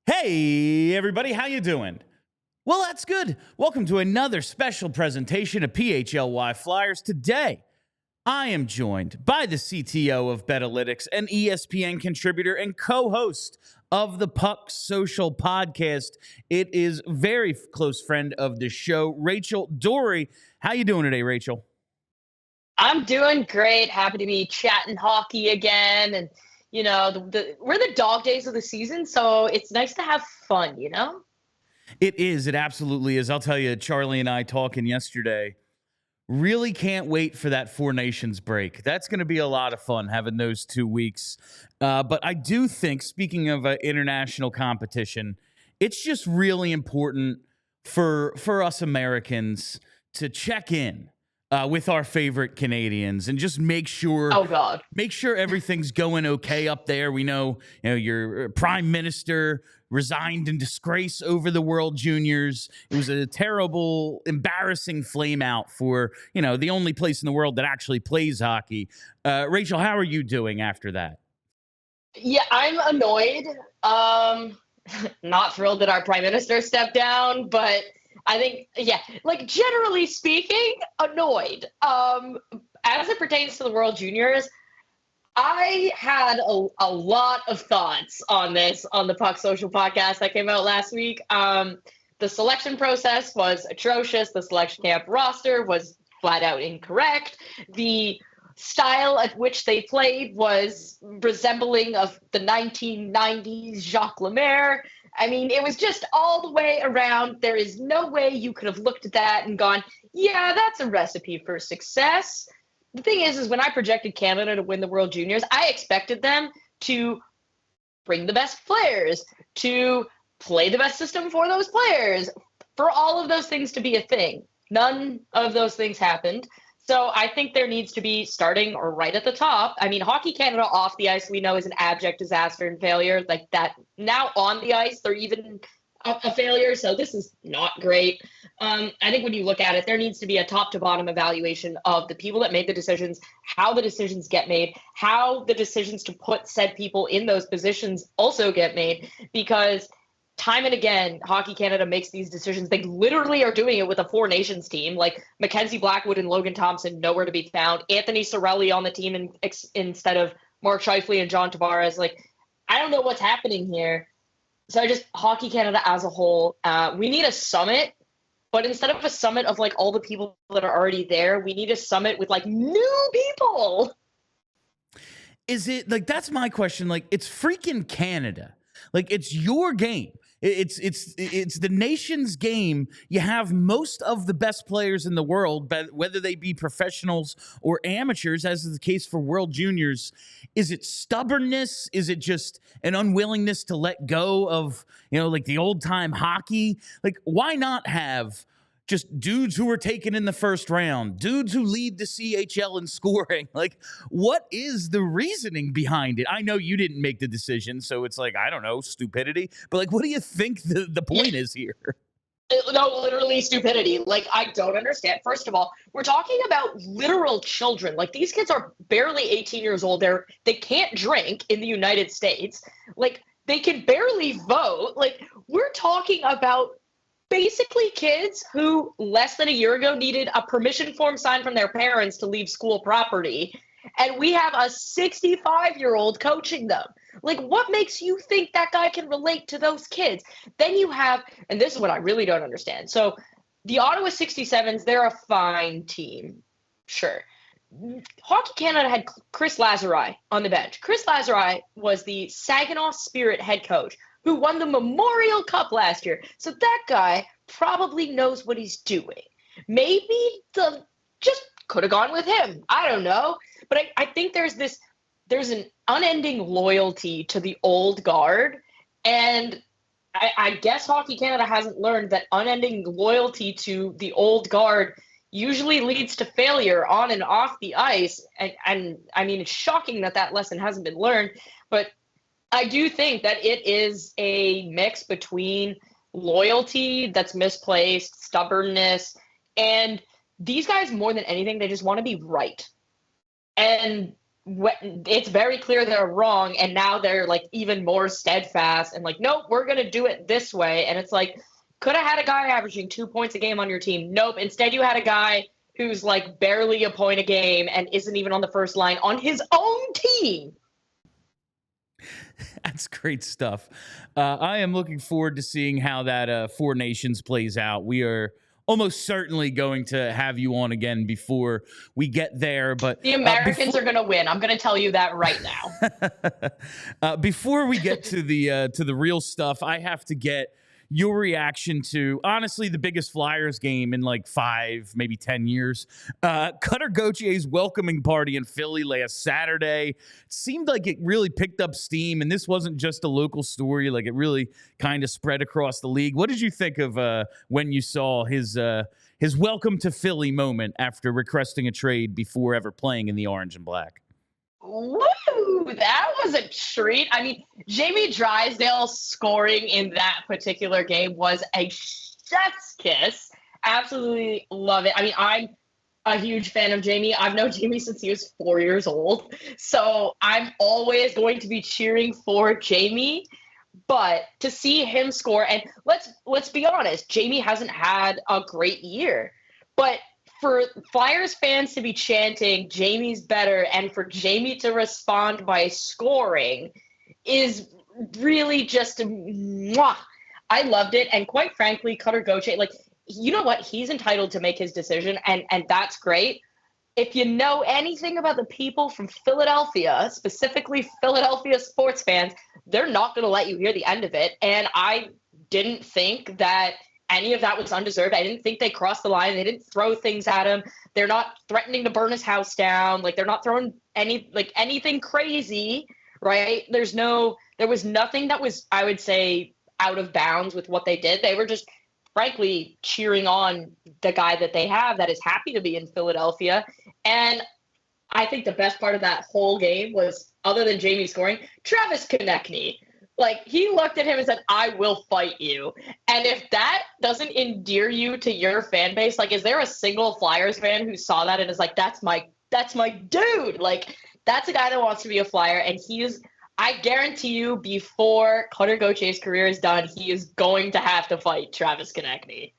Hey, everybody, how you doing? Well, that's good. Welcome to another special presentation of PHLY Flyers. Today, I am joined by the CTO of Betalytics, an ESPN contributor and co-host of the Puck Social Podcast. It is very close friend of the show, Rachel Doerrie. How you doing today, Rachel? I'm doing great. Happy to be chatting hockey again. And, you know, we're the dog days of the season, so it's nice to have fun, you know? It is. It absolutely is. I'll tell you, Charlie and I talking yesterday, really can't wait for that Four Nations break. That's going to be a lot of fun having those 2 weeks. But I do think, speaking of international competition, it's just really important for us Americans to check in with our favorite Canadians and just make sure everything's going okay up there. We know, your prime minister resigned in disgrace over the World Juniors. It was a terrible, embarrassing flame out for, the only place in the world that actually plays hockey. Rachel, how are you doing after that? Yeah, I'm annoyed. Not thrilled that our prime minister stepped down, but I think, generally speaking, annoyed. As it pertains to the World Juniors, I had a lot of thoughts on this on the Puck Social Podcast that came out last week. The selection process was atrocious. The selection camp roster was flat out incorrect. The style at which they played was resembling of the 1990s Jacques Lemaire. I mean, it was just all the way around. There is no way you could have looked at that and gone, yeah, that's a recipe for success. The thing is when I projected Canada to win the World Juniors, I expected them to bring the best players, to play the best system for those players, for all of those things to be a thing. None of those things happened. So I think there needs to be, starting or right at the top, I mean, Hockey Canada off the ice, we know, is an abject disaster and failure. Like that, now on the ice, they're even a failure. So this is not great. I think when you look at it, there needs to be a top to bottom evaluation of the people that made the decisions, how the decisions get made, how the decisions to put said people in those positions also get made, because time and again, Hockey Canada makes these decisions. They literally are doing it with a Four Nations team, like Mackenzie Blackwood and Logan Thompson, nowhere to be found. Anthony Cirelli on the team instead of Mark Scheifele and John Tavares. Like, I don't know what's happening here. So Hockey Canada as a whole, we need a summit, but instead of a summit of like all the people that are already there, we need a summit with like new people. Is it like, that's my question. Like, it's freaking Canada. Like, it's your game. It's the nation's game. You have most of the best players in the world, whether they be professionals or amateurs, as is the case for World Juniors. Is it stubbornness? Is it just an unwillingness to let go of, like the old time hockey? Like, why not have just dudes who were taken in the first round, dudes who lead the CHL in scoring? Like, what is the reasoning behind it? I know you didn't make the decision, so it's like, I don't know, stupidity. But like, what do you think the point is here? No, literally stupidity. Like, I don't understand. First of all, we're talking about literal children. Like, these kids are barely 18 years old. They can't drink in the United States. Like, they can barely vote. Like, we're talking about basically kids who less than a year ago needed a permission form signed from their parents to leave school property. And we have a 65-year-old coaching them. Like, what makes you think that guy can relate to those kids? Then you have, and this is what I really don't understand. So the Ottawa 67s, they're a fine team. Sure. Hockey Canada had Chris Lazari on the bench. Chris Lazari was the Saginaw Spirit head coach who won the Memorial Cup last year. So that guy probably knows what he's doing. Maybe just could have gone with him. I don't know. But I think there's an unending loyalty to the old guard. And I guess Hockey Canada hasn't learned that unending loyalty to the old guard usually leads to failure on and off the ice. And I mean, it's shocking that lesson hasn't been learned. But I do think that it is a mix between loyalty that's misplaced, stubbornness, and these guys, more than anything, they just want to be right. And it's very clear they're wrong, and now they're like even more steadfast and like, nope, we're gonna do it this way. And it's like, could have had a guy averaging 2 points a game on your team. Nope. Instead, you had a guy who's like barely a point a game and isn't even on the first line on his own team. That's great stuff. I am looking forward to seeing how that Four Nations plays out. We are almost certainly going to have you on again before we get there. But the Americans are going to win. I'm going to tell you that right now. Before we get to the real stuff, I have to get your reaction to, honestly, the biggest Flyers game in like 5, maybe 10 years. Cutter Gauthier's welcoming party in Philly last Saturday. It seemed like it really picked up steam, and this wasn't just a local story. Like, it really kind of spread across the league. What did you think of when you saw his welcome to Philly moment after requesting a trade before ever playing in the orange and black? Woo! That was a treat. I mean, Jamie Drysdale scoring in that particular game was a chef's kiss. Absolutely love it. I mean, I'm a huge fan of Jamie. I've known Jamie since he was 4 years old. So I'm always going to be cheering for Jamie. But to see him score, and let's be honest, Jamie hasn't had a great year. But for Flyers fans to be chanting Jamie's better and for Jamie to respond by scoring is really just mwah. I loved it. And quite frankly, Cutter Gauthier, like, you know what? He's entitled to make his decision, and that's great. If you know anything about the people from Philadelphia, specifically Philadelphia sports fans, they're not going to let you hear the end of it. And I didn't think that any of that was undeserved. I didn't think they crossed the line. They didn't throw things at him. They're not threatening to burn his house down. Like, they're not throwing anything crazy, right? There was nothing that was, I would say, out of bounds with what they did. They were just, frankly, cheering on the guy that they have that is happy to be in Philadelphia. And I think the best part of that whole game was, other than Jamie scoring, Travis Konechny. Like, he looked at him and said, I will fight you. And if that doesn't endear you to your fan base, like, is there a single Flyers fan who saw that and is like, that's my dude? Like, that's a guy that wants to be a Flyer. And I guarantee you, before Cutter Gauthier's career is done, he is going to have to fight Travis Konechny.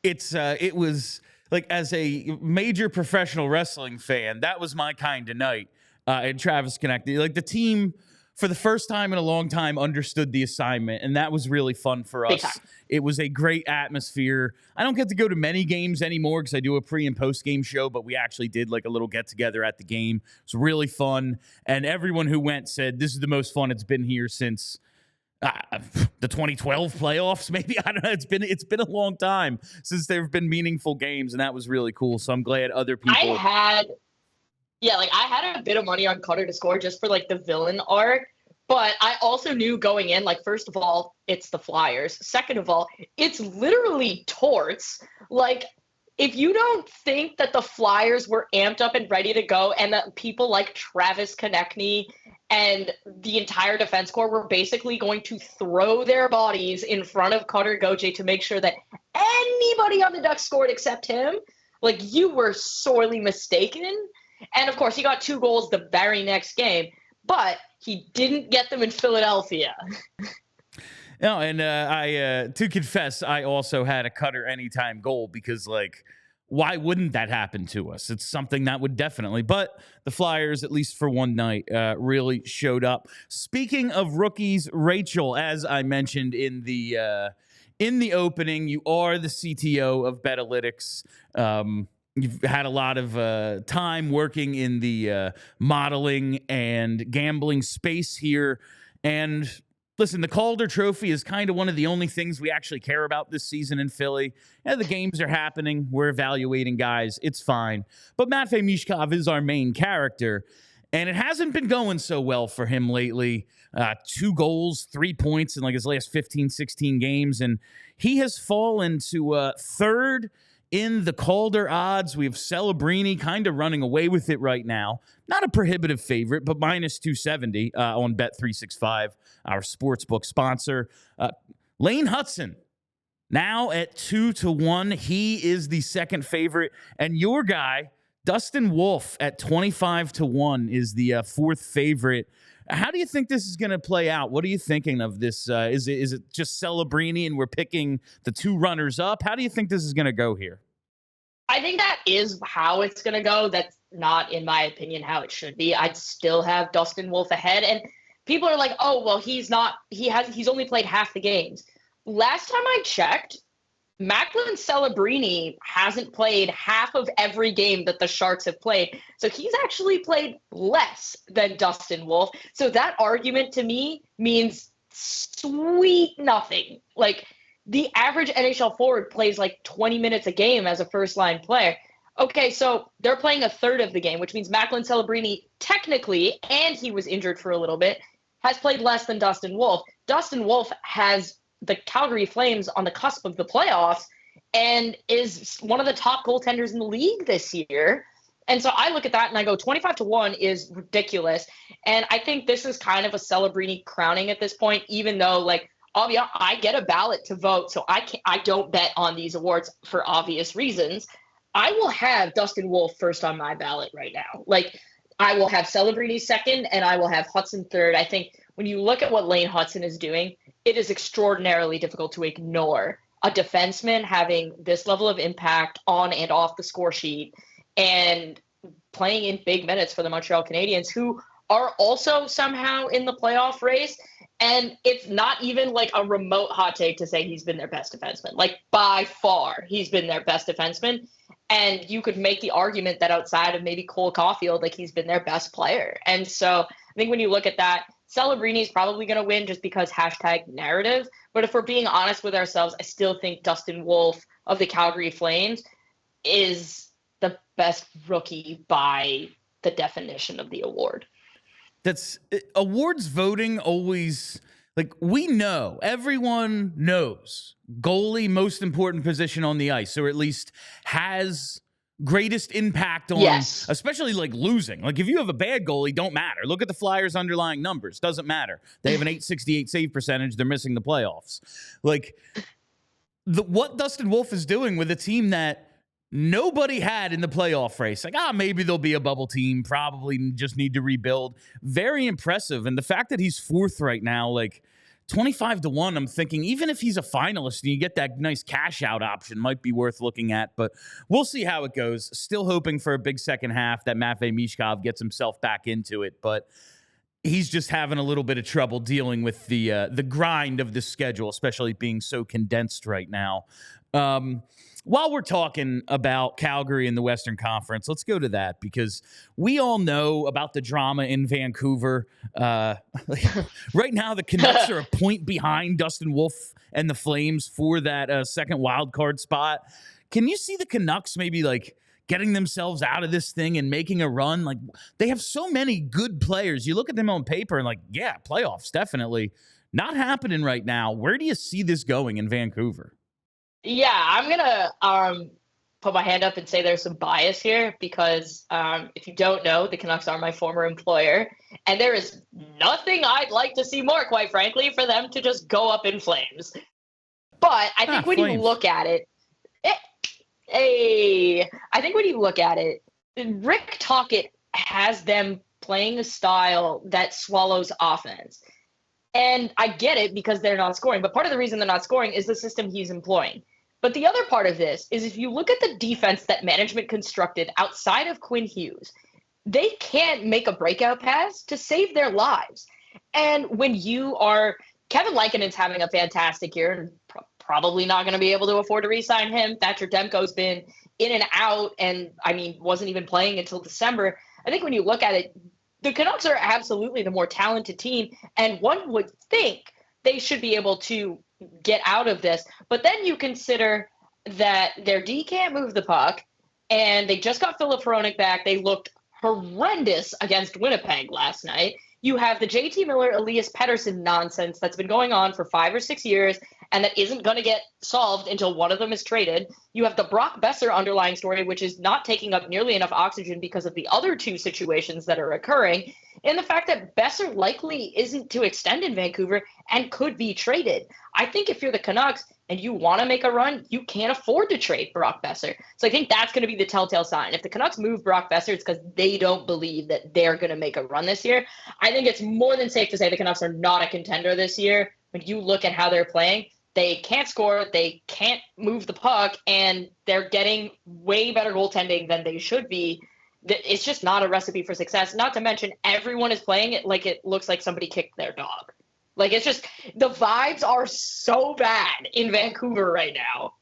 It was like, as a major professional wrestling fan, that was my kind of night. And Travis Konechny, like, the team, for the first time in a long time, understood the assignment, and that was really fun for us. It was a great atmosphere. I don't get to go to many games anymore because I do a pre- and post-game show, but we actually did like a little get-together at the game. It was really fun, and everyone who went said this is the most fun it's been here since the 2012 playoffs, maybe. I don't know. It's been a long time since there have been meaningful games, and that was really cool. So I'm glad other people. I had a bit of money on Cutter to score just for like the villain arc, but I also knew going in, like, first of all, it's the Flyers. Second of all, it's literally torts. Like, if you don't think that the Flyers were amped up and ready to go, and that people like Travis Konechny and the entire defense corps were basically going to throw their bodies in front of Cutter Gauthier to make sure that anybody on the Ducks scored except him, like, you were sorely mistaken. And, of course, he got 2 goals the very next game, but he didn't get them in Philadelphia. No, and I to confess, I also had a Cutter anytime goal because, like, why wouldn't that happen to us? It's something that would definitely. But the Flyers, at least for one night, really showed up. Speaking of rookies, Rachel, as I mentioned in the opening, you are the CTO of Betalytics. You've had a lot of time working in the modeling and gambling space here. And listen, the Calder Trophy is kind of one of the only things we actually care about this season in Philly. Yeah, the games are happening. We're evaluating guys. It's fine. But Matvei Mishkov is our main character. And it hasn't been going so well for him lately. 2 goals, 3 points in like his last 15, 16 games. And he has fallen to third in the Calder odds. We have Celebrini kind of running away with it right now. Not a prohibitive favorite, but minus 270 on Bet365, our sportsbook sponsor. Lane Hudson, now at 2-1. He is the second favorite. And your guy, Dustin Wolf at 25-1 is the fourth favorite. How do you think this is going to play out? What are you thinking of this? Is it just Celebrini and we're picking the two runners up? How do you think this is going to go here? I think that is how it's going to go. That's not, in my opinion, how it should be. I'd still have Dustin Wolf ahead. And people are like, oh, well, he's only played half the games. Last time I checked, Macklin Celebrini hasn't played half of every game that the Sharks have played. So he's actually played less than Dustin Wolf. So that argument to me means sweet nothing. Like, the average NHL forward plays like 20 minutes a game as a first-line player. Okay, so they're playing a third of the game, which means Macklin Celebrini technically, and he was injured for a little bit, has played less than Dustin Wolf. Dustin Wolf has the Calgary Flames on the cusp of the playoffs and is one of the top goaltenders in the league this year. And so I look at that and I go 25-1 is ridiculous. And I think this is kind of a Celebrini crowning at this point, even though, like, I get a ballot to vote, so I don't bet on these awards for obvious reasons. I will have Dustin Wolf first on my ballot right now. Like, I will have Celebrini second, and I will have Hudson third. I think when you look at what Lane Hudson is doing, it is extraordinarily difficult to ignore a defenseman having this level of impact on and off the score sheet and playing in big minutes for the Montreal Canadiens, who are also somehow in the playoff race. And it's not even like a remote hot take to say he's been their best defenseman. Like, by far, he's been their best defenseman. And you could make the argument that outside of maybe Cole Caulfield, like, he's been their best player. And so I think when you look at that, Celebrini is probably going to win just because #narrative. But if we're being honest with ourselves, I still think Dustin Wolf of the Calgary Flames is the best rookie by the definition of the award. That's awards voting always, like, we know, everyone knows goalie, most important position on the ice, or at least has greatest impact on, especially like losing. Like, if you have a bad goalie, don't matter. Look at the Flyers' underlying numbers. Doesn't matter. They have an .868 save percentage. They're missing the playoffs. Like, what Dustin Wolf is doing with a team that nobody had in the playoff race. Like, maybe they'll be a bubble team, probably just need to rebuild. Very impressive. And the fact that he's fourth right now, like 25-1, I'm thinking even if he's a finalist and you get that nice cash out option, might be worth looking at. But we'll see how it goes. Still hoping for a big second half that Matvei Mishkov gets himself back into it. But he's just having a little bit of trouble dealing with the grind of the schedule, especially being so condensed right now. While we're talking about Calgary in the Western Conference, let's go to that because we all know about the drama in Vancouver. Right now, the Canucks are a point behind Dustin Wolf and the Flames for that second wild card spot. Can you see the Canucks maybe like getting themselves out of this thing and making a run? Like, they have so many good players. You look at them on paper and like, yeah, playoffs, definitely. Not happening right now. Where do you see this going in Vancouver? Yeah, I'm going to put my hand up and say there's some bias here because if you don't know, the Canucks are my former employer, and there is nothing I'd like to see more, quite frankly, for them to just go up in flames. But I think when you look at it, I think when you look at it, Rick Tocchet has them playing a style that swallows offense. And I get it because they're not scoring. But part of the reason they're not scoring is the system he's employing. But the other part of this is if you look at the defense that management constructed outside of Quinn Hughes, they can't make a breakout pass to save their lives. And when you are – Kevin Lankkonen's having a fantastic year and probably not going to be able to afford to re-sign him. Thatcher Demko's been in and out and, wasn't even playing until December. I think when you look at it, the Canucks are absolutely the more talented team, and one would think they should be able to get out of this. But then you consider that their D can't move the puck, and they just got Filip Hronek back. They looked horrendous against Winnipeg last night. You have the JT Miller, Elias Pettersson nonsense that's been going on for 5 or 6 years and that isn't going to get solved until one of them is traded. You have the Brock Besser underlying story, which is not taking up nearly enough oxygen because of the other two situations that are occurring, and the fact that Besser likely isn't to extend in Vancouver and could be traded. I think if you're the Canucks, and you want to make a run, you can't afford to trade Brock Besser. So I think that's going to be the telltale sign. If the Canucks move Brock Besser, it's because they don't believe that they're going to make a run this year. I think it's more than safe to say the Canucks are not a contender this year. When you look at how they're playing, they can't score, they can't move the puck, and they're getting way better goaltending than they should be. It's just not a recipe for success. Not to mention, everyone is playing it like it looks like somebody kicked their dog. Like, it's just, the vibes are so bad in Vancouver right now.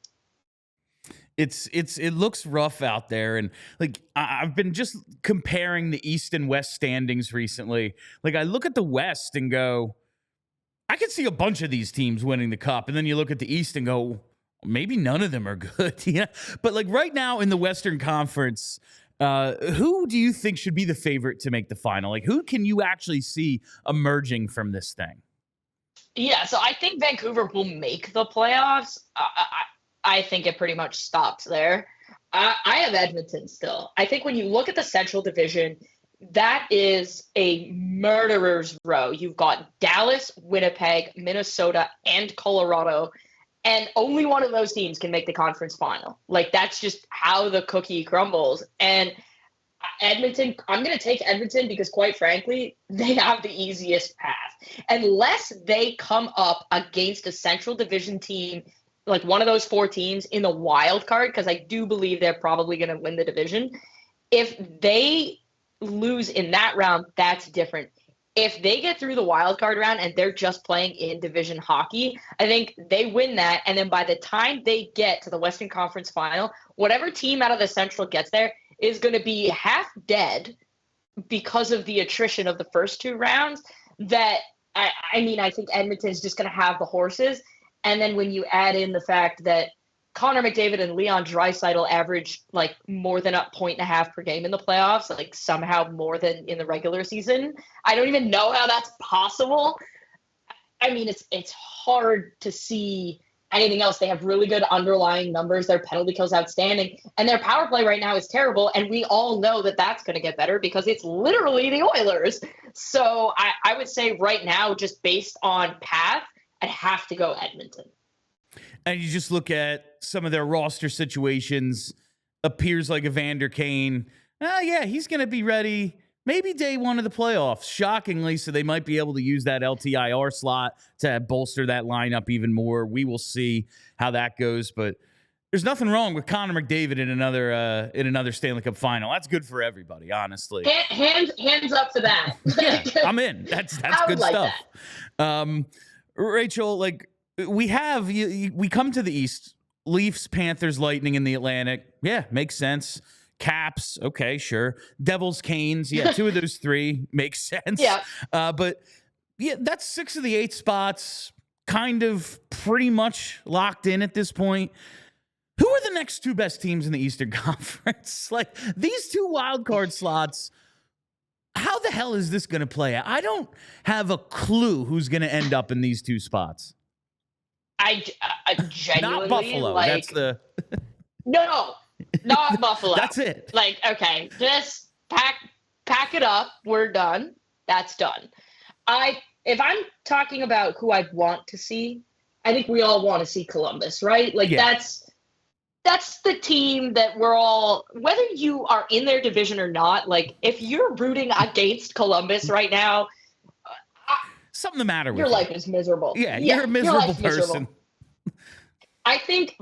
It looks rough out there. And like, I've been just comparing the East and West standings recently. Like, I look at the West and go, I could see a bunch of these teams winning the cup. And then you look at the East and go, maybe none of them are good. Yeah. But like right now in the Western Conference, who do you think should be the favorite to make the final? Like, who can you actually see emerging from this thing? Yeah, so I think Vancouver will make the playoffs. I think it pretty much stops there. I have Edmonton still. I think when you look at the Central Division, that is a murderer's row. You've got Dallas, Winnipeg, Minnesota, and Colorado, and only one of those teams can make the conference final. Like, that's just how the cookie crumbles. And Edmonton, I'm going to take Edmonton because, quite frankly, they have the easiest path. Unless they come up against a Central Division team, like one of those four teams in the wild card, because I do believe they're probably going to win the division. If they lose in that round, that's different. If they get through the wild card round and they're just playing in division hockey, I think they win that. And then by the time they get to the Western Conference final, whatever team out of the Central gets there is going to be half dead because of the attrition of the first two rounds. That, I mean, I think Edmonton is just going to have the horses. And then when you add in the fact that Connor McDavid and Leon Draisaitl average like more than a 1.5 per game in the playoffs, like somehow more than in the regular season. I don't even know how that's possible. I mean, it's hard to see anything else. They have really good underlying numbers. Their penalty kill's outstanding, and their power play right now is terrible. And we all know that that's going to get better because it's literally the Oilers. So I would say right now, just based on path, I'd have to go Edmonton. And you just look at some of their roster situations, appears like Evander Kane. Yeah, he's going to be ready maybe day one of the playoffs, shockingly, so they might be able to use that LTIR slot to bolster that lineup even more. We will see how that goes, but there's nothing wrong with Connor McDavid in another Stanley Cup final. That's good for everybody, honestly. Hands up for that. Yeah, I'm in. That's good like stuff. Rachel, like, we come to the East, Leafs, Panthers, Lightning in the Atlantic. Yeah, makes sense. Caps, okay, sure. Devils, Canes, yeah, two of those three makes sense. Yeah. But yeah, that's 6 of the 8 spots, kind of pretty much locked in at this point. Who are the next two best teams in the Eastern Conference? Like, these two wild card slots, how the hell is this going to play out? I don't have a clue who's going to end up in these two spots. I genuinely, not Buffalo. like, that's the no, not Buffalo. That's it. Like, okay, just pack it up. We're done. That's done. If I'm talking about who I want to see, I think we all want to see Columbus, right? Like, yeah. That's the team that we're all, whether you are in their division or not, like, if you're rooting against Columbus right now, something the matter with your life is miserable. Yeah, you're a miserable person. Miserable. I think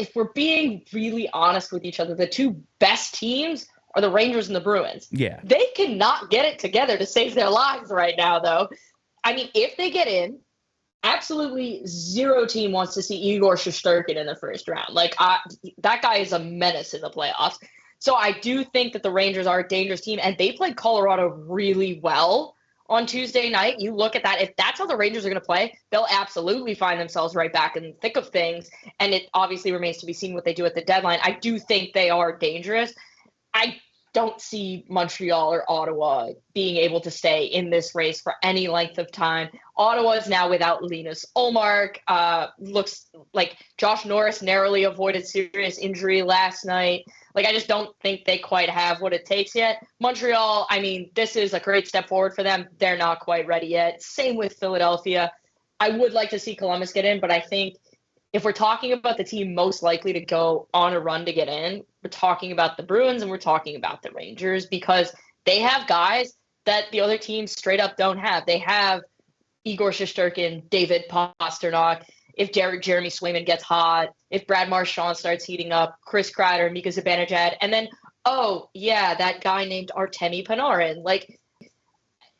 if we're being really honest with each other, the two best teams are the Rangers and the Bruins. Yeah. They cannot get it together to save their lives right now, though. I mean, if they get in, absolutely zero team wants to see Igor Shesterkin in the first round. Like, that guy is a menace in the playoffs. So I do think that the Rangers are a dangerous team, and they played Colorado really well on Tuesday night. You look at that. If that's how the Rangers are going to play, they'll absolutely find themselves right back in the thick of things. And it obviously remains to be seen what they do at the deadline. I do think they are dangerous. I don't see Montreal or Ottawa being able to stay in this race for any length of time. Ottawa is now without Linus Ullmark. Looks like Josh Norris narrowly avoided serious injury last night. Like, I just don't think they quite have what it takes yet. Montreal, I mean, this is a great step forward for them. They're not quite ready yet. Same with Philadelphia. I would like to see Columbus get in, but I think if we're talking about the team most likely to go on a run to get in, we're talking about the Bruins and we're talking about the Rangers, because they have guys that the other teams straight up don't have. They have Igor Shesterkin, David Pastrnak. If Jeremy Swayman gets hot, if Brad Marchand starts heating up, Chris Kreider, Mika Zibanejad, and then, oh, yeah, that guy named Artemi Panarin. Like,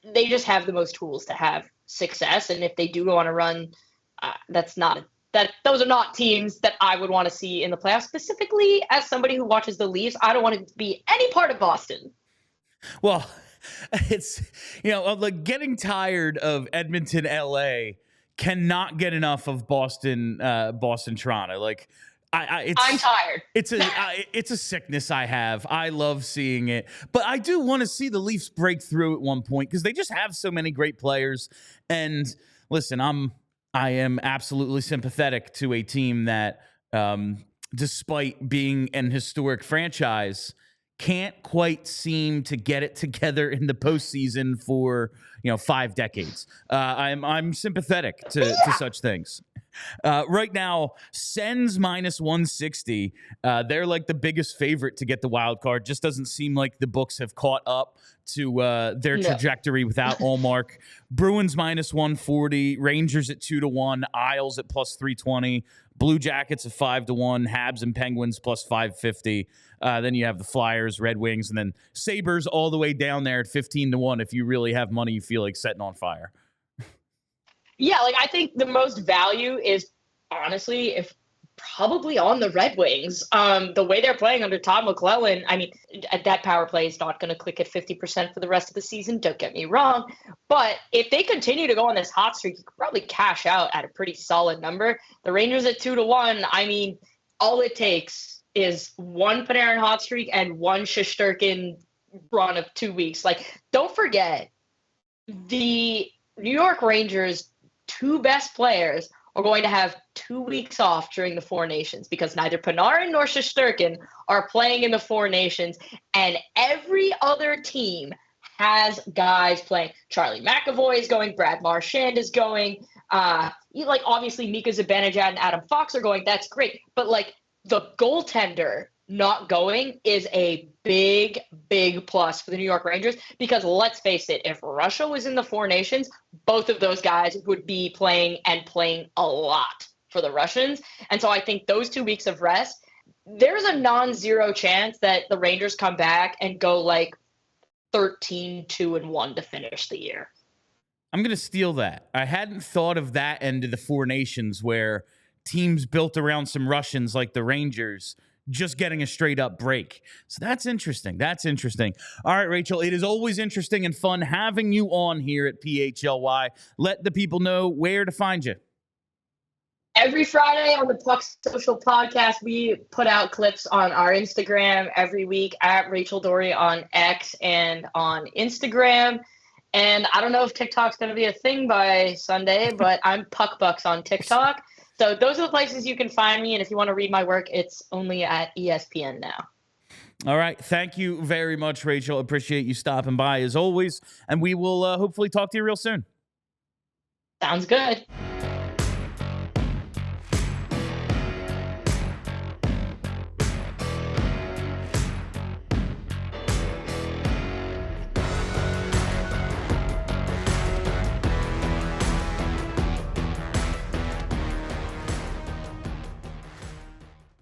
they just have the most tools to have success. And if they do go on a run, those are not teams that I would want to see in the playoffs. Specifically, as somebody who watches the Leafs, I don't want to be any part of Boston. Well, it's, like getting tired of Edmonton, LA, cannot get enough of Boston, Toronto. Like, I'm tired. It's a sickness I have. I love seeing it, but I do want to see the Leafs break through at one point because they just have so many great players. And listen, I am absolutely sympathetic to a team that, despite being an historic franchise, can't quite seem to get it together in the postseason for 5 decades. I'm sympathetic to such things. Right now, Sens minus 160. They're like the biggest favorite to get the wild card. Just doesn't seem like the books have caught up to their trajectory without Allmark. Bruins minus 140. Rangers at 2-1. Isles at plus 320. Blue Jackets at 5-1. Habs and Penguins plus 550. Then you have the Flyers, Red Wings, and then Sabres all the way down there at 15-1 if you really have money you feel like setting on fire. Yeah, like I think the most value is honestly probably on the Red Wings. The way they're playing under Todd McClellan, I mean, that power play is not going to click at 50% for the rest of the season. Don't get me wrong. But if they continue to go on this hot streak, you could probably cash out at a pretty solid number. The Rangers at 2-1, I mean, all it takes is one Panarin hot streak and one Shesterkin run of 2 weeks. Like, don't forget, the New York Rangers' 2 best players are going to have 2 weeks off during the Four Nations because neither Panarin nor Shesterkin are playing in the Four Nations, and every other team has guys playing. Charlie McAvoy is going. Brad Marchand is going. Obviously Mika Zibanejad and Adam Fox are going. That's great. But, the goaltender not going is a big, big plus for the New York Rangers because, let's face it, if Russia was in the Four Nations, both of those guys would be playing a lot for the Russians. And so I think those 2 weeks of rest, there's a non-zero chance that the Rangers come back and go 13-2-1 to finish the year. I'm going to steal that. I hadn't thought of that end of the Four Nations where teams built around some Russians like the Rangers just getting a straight up break. So that's interesting. All right, Rachel, it is always interesting and fun having you on here at PHLY. Let the people know where to find you. Every Friday on the Puck Social Podcast, we put out clips on our Instagram every week at Rachel Doerrie on X and on Instagram. And I don't know if TikTok's going to be a thing by Sunday, but I'm Puck Bucks on TikTok. So those are the places you can find me. And if you want to read my work, it's only at ESPN now. All right. Thank you very much, Rachel. Appreciate you stopping by as always. And we will hopefully talk to you real soon. Sounds good.